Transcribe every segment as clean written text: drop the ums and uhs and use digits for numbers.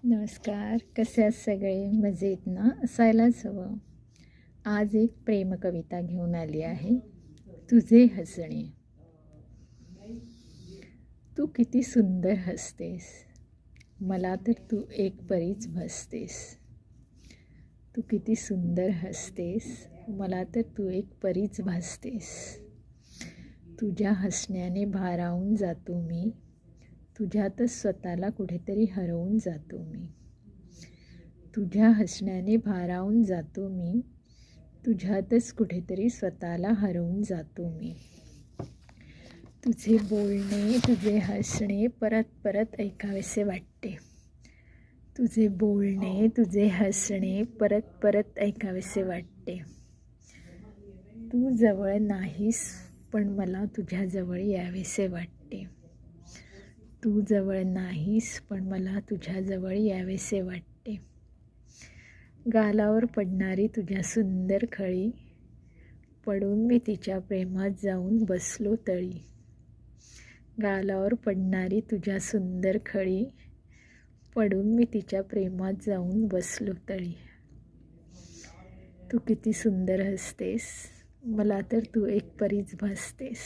नमस्कार. कसे आहात सगळे? मजेत ना? असायलाच हवं. आज एक प्रेमकविता घेऊन आली आहे. तुझे हसणे. तू किती सुंदर हसतेस. मला तर तू एक परीच भासतेस. तू किती सुंदर हसतेस. मला तर तू एक परीच भासतेस. तुझ्या हसण्याने भारावून जातो मी. तुझ्यातच स्वतःला कुठेतरी हरवून जातो मी. तुझ्या हसण्याने भारावून जातो मी. तुझ्यातच कुठेतरी स्वतःला हरवून जातो मी. तुझे बोलणे, तुझे हसणे परत परत ऐकावेसे वाटते. तुझे बोलणे, तुझे हसणे परत परत ऐकावेसे वाटते. तू जवळ नाहीस, पण मला तुझ्याजवळ यावेसे वाटते. तू जवळ नाहीस, पण मला तुझ्याजवळ यावेसे वाटते. गालावर पडणारी तुझ्या सुंदर खळी, पडून मी तिच्या प्रेमात जाऊन बसलो तळी. गालावर पडणारी तुझ्या सुंदर खळी, पडून मी तिच्या प्रेमात जाऊन बसलो तळी. तू किती सुंदर हसतेस. मला तर तू एक परीच भासतेस.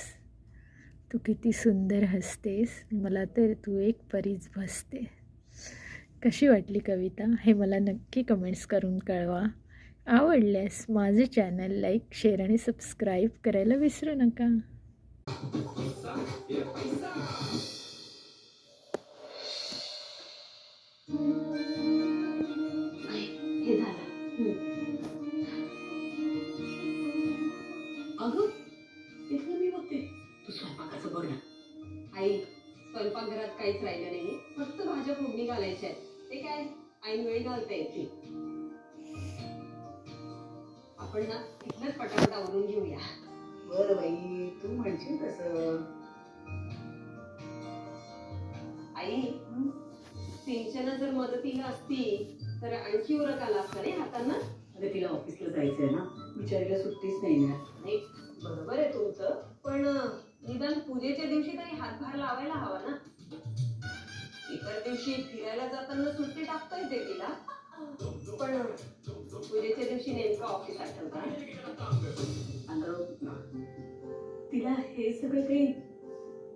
तू किती सुंदर हसतेस. मला तर तू एक परीच भासते. कशी वाटली कविता हे मला नक्की कमेंट्स करून कळवा. आवडल्यास माझे चॅनल लाईक, शेअर आणि सबस्क्राईब करायला विसरू नका. हे झालं. अगं इथलं मी बघते, तू स्वयंपाकाचं बघ ना. आई, स्वयंपाकघरात काहीच राहिलं नाहीये. फक्त भाज्या फोडणी घालायच्या आहेत. ते काय ऐन वेळी घालता येतील. आपण ना इथलंच पटापट आवरून घेऊया. बरं बाई, तू म्हणशील तसं. आई, सिंचना जर मदतीला असती तर आणखी उरक आला असता रे हातांना. अरे तिला ऑफिसला जायचंय ना, बिचारीला सुट्टीच नाही ना. नाही, बरोबर आहे तुमचं, पण निदान पूजेच्या दिवशी तरी हातभार लावायला हवा ना. इतर दिवशी फिरायला जाताना सुट्टी टाकता येते तिला, पण पूजेच्या दिवशी नेमकं ऑफिस आठवतं. अगं तिला हे सगळं काही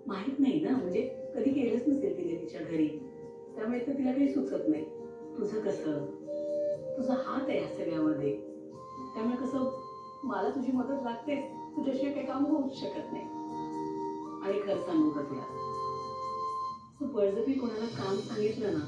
माहित नाही ना, म्हणजे कधी केलंच नसेल तिने तिच्या घरी, त्यामुळे तर तिला काही सुचत नाही. तुझं कसं, तुझा हात आहे या सगळ्यामध्ये, त्यामुळे कसं मला तुझी मदत लागते. तुझ्याशिवाय काही काम होऊच शकत नाही. आणि खरं सांगू का तुला, बळजबरी कोणाला काम सांगितलं ना